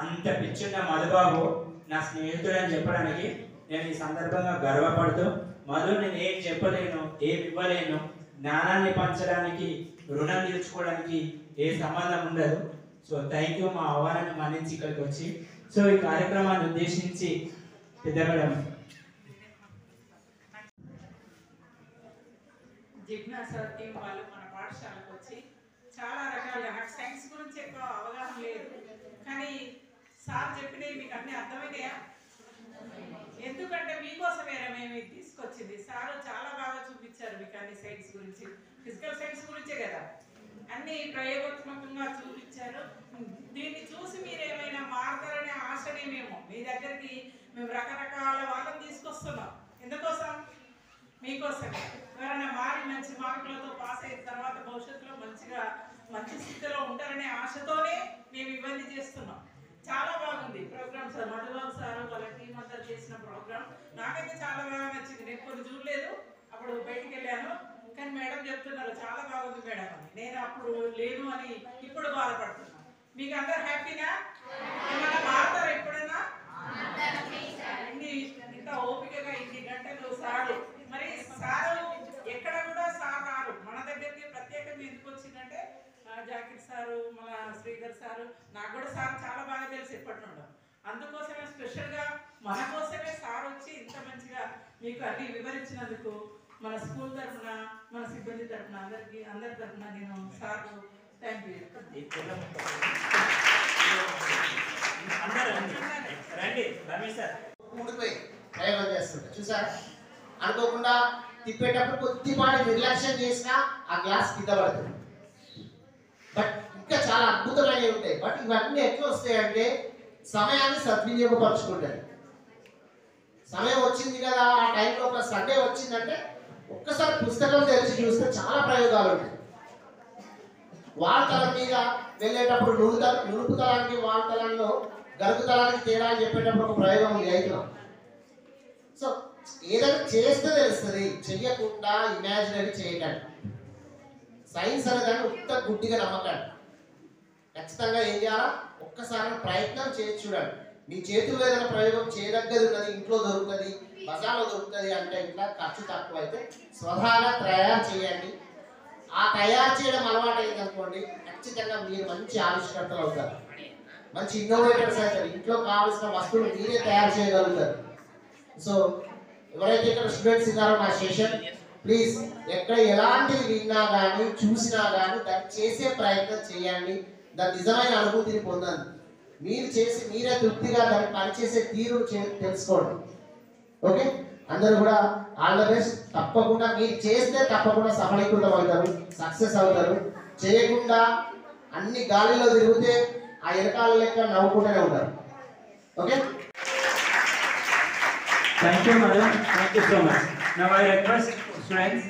అంత పిచ్చున్న మధుబాబు నా స్నేహితుడు అని చెప్పడానికి నేను ఈ సందర్భంగా గర్వపడుతూ, మధు నేను ఏం చెప్పలేను, ఏం ఇవ్వలేను, జ్ఞానాన్ని పంచడానికి, రుణం తీర్చుకోవడానికి ఏ సంబంధం ఉండదు. సో థ్యాంక్ యూ మా ఆహ్వానాన్ని మన్నించి ఇక్కడికి వచ్చి. సో ఈ కార్యక్రమాన్ని ఉద్దేశించి పెద్ద మేడం జిజ్ఞాస టీం వాళ్ళు మన పాఠశాలకు వచ్చి చాలా రకాలుగా, నాకు సైన్స్ గురించి ఎక్కువ అవగాహన లేదు, కానీ సార్ చెప్పినవి మీకు అన్నీ అర్థమైనాయా? ఎందుకంటే మీకోసమేనా మేము ఇది తీసుకొచ్చింది. సార్ చాలా బాగా చూపించారు మీకు అన్ని సైన్స్ గురించి, ఫిజికల్ సైన్స్ గురించే కదా, అన్ని ప్రయోగాత్మకంగా చూపించారు. దీన్ని చూసి మీరు ఏమైనా మారతారనే ఆశనే మీ దగ్గరికి మేము రకరకాల వాళ్ళని తీసుకొస్తున్నాం. ఎందుకోసం? మీకోసమే. ఎవరైనా మారి మంచి మార్కులతో పాస్ అయిన తర్వాత భవిష్యత్తులో మంచి స్థితిలో ఉంటారనే ఆశతోనే మేము ఇవన్నీ చేస్తున్నాం. చాలా బాగుంది ప్రోగ్రామ్ సార్, మధుబాబు సార్ వాళ్ళ టీం అంతా చేసిన ప్రోగ్రామ్ నాకైతే చాలా బాగా నచ్చింది. నేను కొన్ని చూడలేదు, అప్పుడు బయటికి వెళ్ళాను, కానీ మేడం చెప్తున్నారు చాలా బాగుంది మేడం అని. నేను అప్పుడు లేను అని ఇప్పుడు బాధపడుతున్నాను. మీకు అందరు హ్యాపీనా? ఏమైనా మారుతారా ఎప్పుడైనా? ఇంత ఓపికగా ఇన్ని గంటలు సారు, మరి సారు ఎక్కడ కూడా సార్ రారు మన దగ్గరికి. ప్రత్యేకంగా ఎందుకు వచ్చిందంటే జాకెట్ సారు, మన శ్రీధర్ సారు, నాకు కూడా సార్ చాలా బాగా తెలుసు ఎప్పటి నుండో. అందుకోసమే స్పెషల్గా మన కోసమే సార్ వచ్చి ఇంత మంచిగా మీకు అన్ని వివరించినందుకు మన స్కూల్ తరఫున, మన సిబ్బంది తరఫున, అందరి తరఫున నేను సార్ థ్యాంక్ యూ. ప్రయోగం చేస్తుంటారు చూసారా, అనుకోకుండా తిప్పేటప్పుడు కొద్దిపాటి నిర్లక్ష్యం చేసినా ఆ గ్లాస్ కింద పడుతుంది. బట్ ఇంకా చాలా అద్భుతమైనవి ఉంటాయి. బట్ ఇవన్నీ ఎట్లా వస్తాయంటే సమయాన్ని సద్వినియోగపరచుకుంటారు. సమయం వచ్చింది కదా, ఆ టైంలో ఒక సండే వచ్చిందంటే ఒక్కసారి పుస్తకం తెరిచి చూస్తే చాలా ప్రయోగాలు ఉంటాయి. వార్తల మీద వెళ్ళేటప్పుడు నునుపుతలానికి వార్తలలో గరుగుతలానికి తేడా అని చెప్పేటప్పుడు ఒక ప్రయోగం ఉంది రైతులో. సో ఏదైనా చేస్తే తెలుస్తుంది, చెయ్యకుండా ఇమాజినరీ చేయకండి. సైన్స్ అనేదాన్ని ఉత్త గుడ్డిగా నమ్మకండి. ఖచ్చితంగా ఏం చేయాలా, ఒక్కసారి ప్రయత్నం చేసి చూడండి. మీ చేతుల్లో ఏదైనా ప్రయోగం చేయదగ్గది ఉన్నది, ఇంట్లో దొరుకుతుంది, బజార్లో దొరుకుతుంది అంటే ఇట్లా ఖర్చు తక్కువ అయితే స్వతహాగా తయారు చేయండి. ఆ తయారు చేయడం అలవాటు అయింది అనుకోండి, ఖచ్చితంగా మీరు మంచి ఆవిష్కర్తలు అవుతారు, మంచి ఇన్నోవేటర్స్ అవుతారు. ఇంట్లో కావాల్సిన వస్తువులు మీరే తయారు చేయగలుగుతారు. సో ఎవరైతే ఇక్కడ స్టూడెంట్స్ ఉన్నారో మా సెషన్, ప్లీజ్ ఎక్కడ ఎలాంటివి విన్నా కానీ చూసినా కానీ దాన్ని చేసే ప్రయత్నం చేయండి. దాని నిజమైన అనుభూతిని పొందండి. మీరు చేసి మీరే తృప్తిగా దాన్ని పనిచేసే తీరు తెలుసుకోండి. ఓకే, అందరూ కూడా ఆల్ ద బెస్ట్. తప్పకుండా మీరు చేస్తే తప్పకుండా సఫలీకృతం అవుతారు, సక్సెస్ అవుతారు. చేయకుండా అన్ని గాలిలో తిరిగితే ఆ ఎరకాల లెక్క నవ్వుకుంటూనే ఉంటారు. Okay, Thank you, madam. Thank you so much. Now I request students